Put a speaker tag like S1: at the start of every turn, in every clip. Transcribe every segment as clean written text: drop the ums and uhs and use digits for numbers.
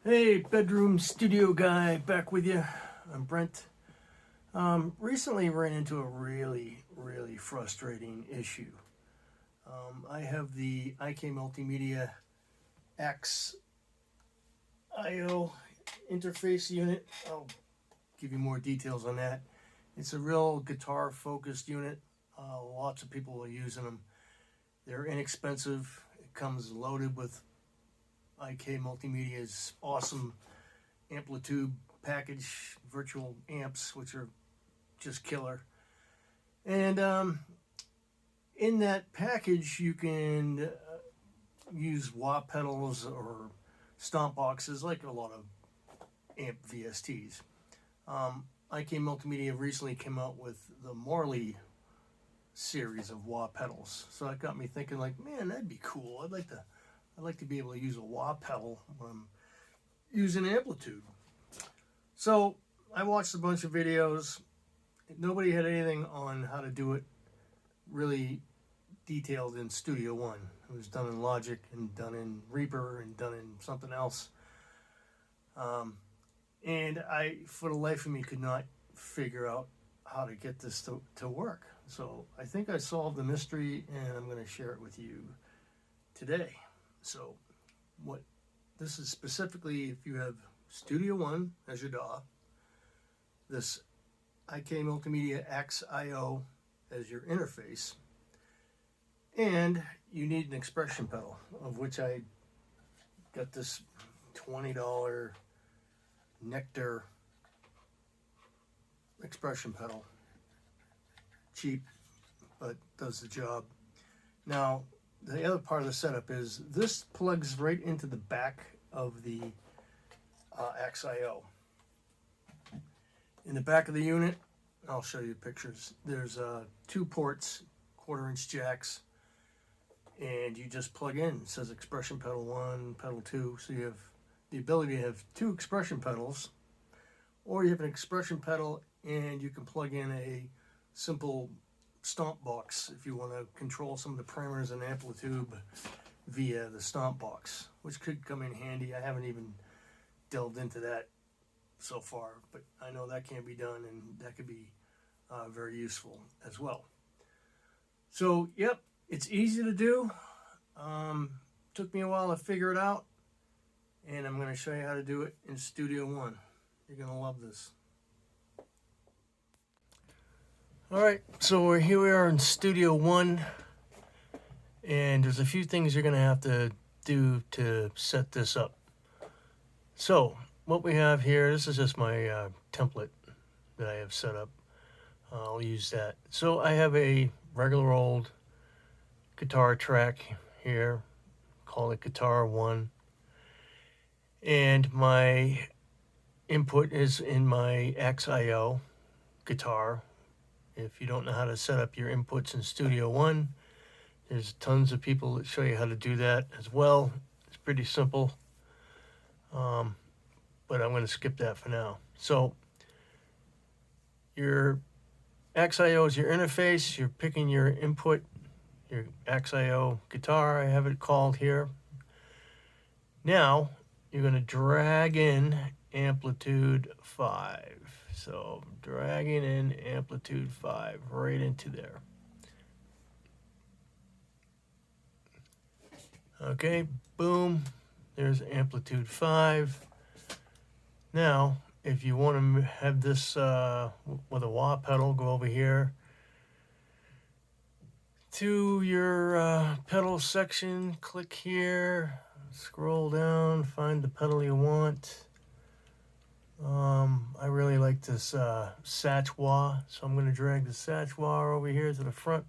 S1: Hey, bedroom studio guy, back with you. I'm Brent. Recently ran into a really frustrating issue. I have the IK Multimedia AXE I interface unit. I'll give you more details on that. It's a real guitar focused unit. Lots of people are using them. They're inexpensive. It comes loaded with IK Multimedia's awesome Amplitube package virtual amps, which are just killer. And in that package, you can use wah pedals or stomp boxes, like a lot of amp VSTs. IK Multimedia recently came out with the Morley series of wah pedals, so that got me thinking, like, man, that'd be cool. I'd like to be able to use a wah pedal when I'm using Amplitube. So I watched a bunch of videos. Nobody had anything on how to do it really detailed in Studio One. It was done in Logic and done in Reaper and done in something else. And I, for the life of me, could not figure out how to get this to work. So I think I solved the mystery, and I'm going to share it with you today. So what this is specifically, if you have Studio One as your DAW, this IK Multimedia AXE I as your interface, and you need an expression pedal, of which I got this $20 Nektar expression pedal. Cheap, but does the job. Now, the other part of the setup is this plugs right into the back of the AXE I. In the back of the unit, I'll show you pictures. There's 2 ports, 1/4-inch jacks, and you just plug in. It says expression pedal 1, pedal 2, so you have the ability to have 2 expression pedals, or you have an expression pedal and you can plug in a simple stomp box if you want to control some of the parameters in Amplitube via the stomp box, which could come in handy. I haven't even delved into that so far, but I know that can be done, and that could be very useful as well. So, yep, it's easy to do. Took me a while to figure it out, and I'm going to show you how to do it in Studio One. You're going to love this. Alright, so here we are in Studio One, and there's a few things you're going to have to do to set this up. So, what we have here, this is just my template that I have set up. I'll use that. So I have a regular old guitar track here, call it Guitar 1, and my input is in my AXE I guitar. If you don't know how to set up your inputs in Studio One, there's tons of people that show you how to do that as well. It's pretty simple, but I'm going to skip that for now. So your AXE I is your interface. You're picking your input, your AXE I guitar, I have it called here. Now you're going to drag in Amplitude 5. So dragging in Amplitude 5 right into there. Okay, boom, there's Amplitude 5. Now, if you want to have this with a wah pedal, go over here to your pedal section, click here, scroll down, find the pedal you want. I really like this Satch wah, so I'm going to drag the Satch wah over here to the front,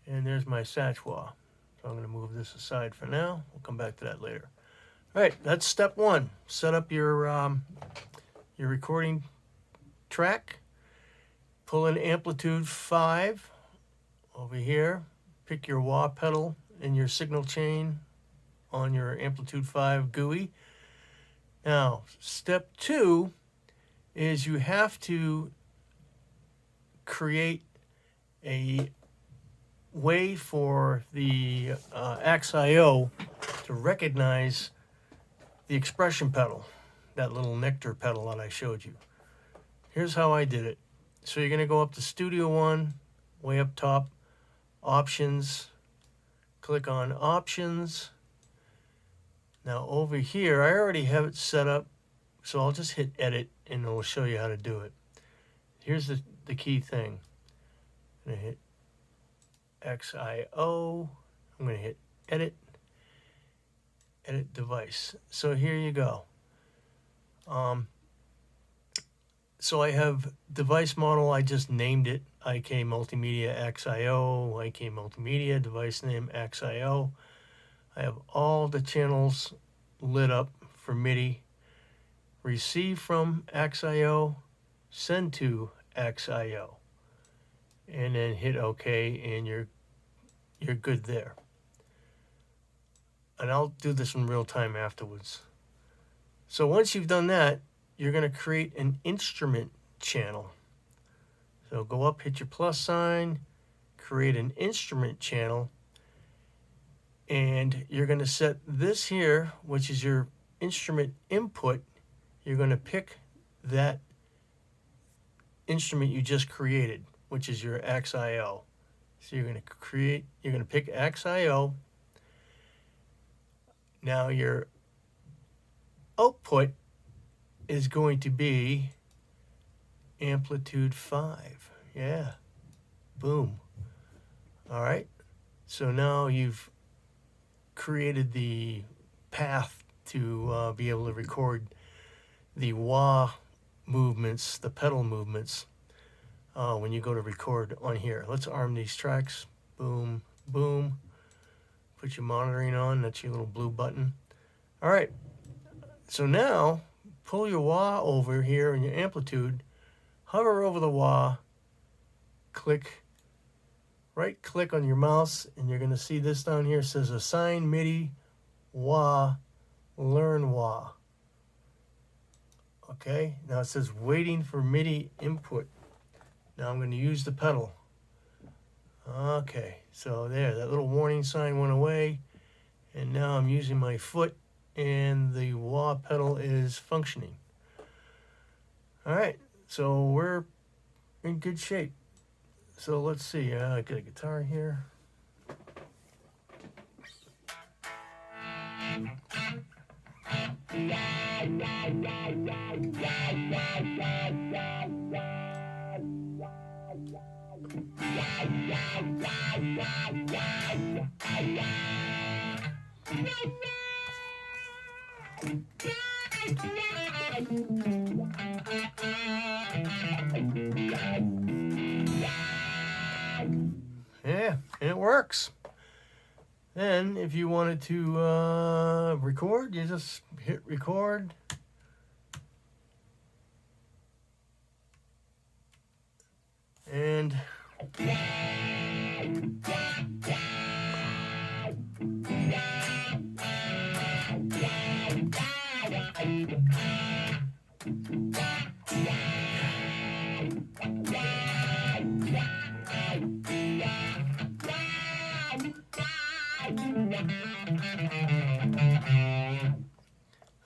S1: and there's my Satch wah. So I'm going to move this aside for now. We'll come back to that later. All right, that's step 1. Set up your recording track. Pull in Amplitude 5 over here. Pick your wah pedal in your signal chain on your Amplitude 5 GUI. Now, step 2 is you have to create a way for the AXE I to recognize the expression pedal, that little Nektar pedal that I showed you. Here's how I did it. So you're going to go up to Studio One, way up top, Options, click on Options. Now over here, I already have it set up, so I'll just hit Edit and it'll show you how to do it. Here's the key thing. I'm going to hit XIO. I'm going to hit Edit, Edit Device. So here you go. So I have device model, I just named it IK Multimedia AXE I, IK Multimedia, device name AXE I. I have all the channels lit up for MIDI. Receive from AXE I, send to AXE I, and then hit OK, and you're good there. And I'll do this in real time afterwards. So once you've done that, you're going to create an instrument channel. So go up, hit your plus sign, create an instrument channel, and you're going to set this here, which is your instrument input. You're going to pick that instrument you just created, which is your AXE I. So you're going to pick AXE I. Now your output is going to be Amplitude 5. Yeah. Boom. All right. So now you've created the path to be able to record the wah movements, the pedal movements, when you go to record on here. Let's arm these tracks. Boom, boom. Put your monitoring on. That's your little blue button. All right. So now pull your wah over here in your amplitude, hover over the wah, right click on your mouse, and you're going to see this down here. It says Assign MIDI wah, Learn wah. Okay, now it says waiting for MIDI input. Now I'm going to use the pedal. Okay, so there, that little warning sign went away, and now I'm using my foot, and the wah pedal is functioning. All right, so we're in good shape. So let's see, I got a guitar here. Yeah, and it works. Then if you wanted to record, you just hit record. And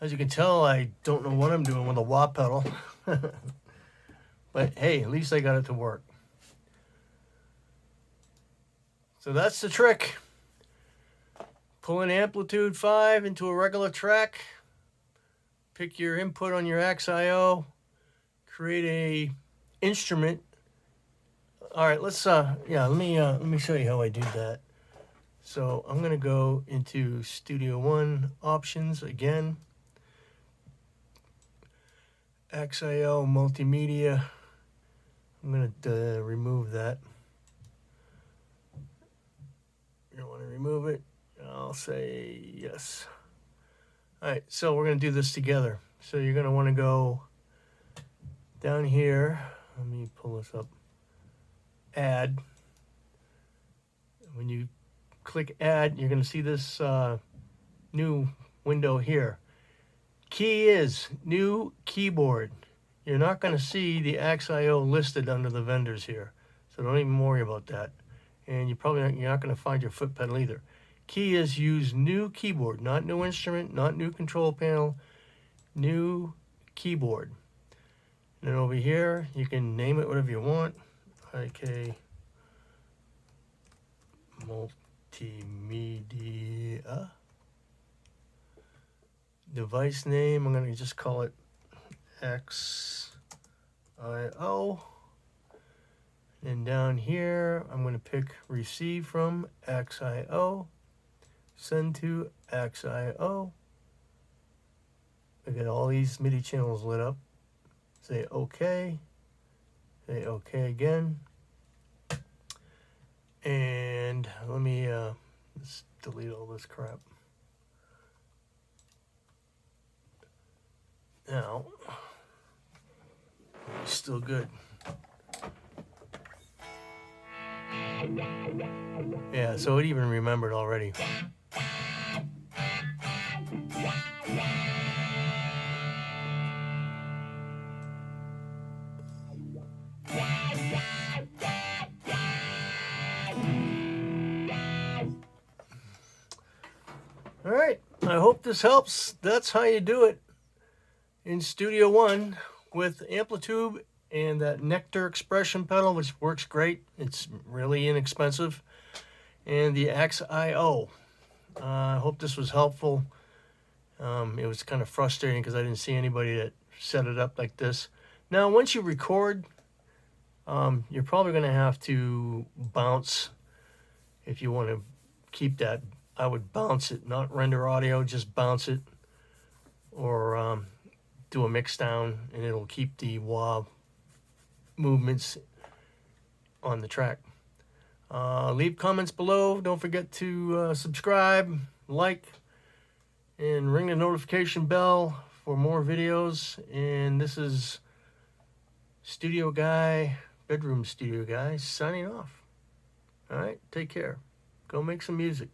S1: as you can tell, I don't know what I'm doing with a wah pedal. But hey, at least I got it to work. So that's the trick. Pull an Amplitude 5 into a regular track. Pick your input on your AXE I, create a instrument. All right, let's let me show you how I do that. So I'm going to go into Studio One, Options again. AXE I Multimedia. I'm going to remove that. You want to remove it? I'll say yes. All right, so we're going to do this together. So you're going to want to go down here. Let me pull this up. Add. When you click Add, you're going to see this new window here. Key is New Keyboard. You're not going to see the AXE I listed under the vendors here, so don't even worry about that. And you're not going to find your foot pedal either. Key is use new keyboard, not new instrument, not new control panel, new keyboard. And then over here, you can name it whatever you want. IK Multimedia. Device name, I'm going to just call it AXE I. And down here, I'm going to pick receive from AXE I, send to AXE I. I got all these MIDI channels lit up. Say OK. Say OK again. And let me just delete all this crap. Now, it's still good. Yeah, so it even remembered already. All right, I hope this helps. That's how you do it in Studio One with Amplitube and that Nektar expression pedal, which works great. It's really inexpensive. And the AXE I. I hope this was helpful. It was kind of frustrating because I didn't see anybody that set it up like this. Now, once you record, you're probably going to have to bounce if you want to keep that. I would bounce it, not render audio, just bounce it, or do a mix down, and it'll keep the wah movements on the track. Leave comments below. Don't forget to subscribe, like, and ring the notification bell for more videos. And this is Studio Guy, Bedroom Studio Guy, signing off. All right, take care. Go make some music.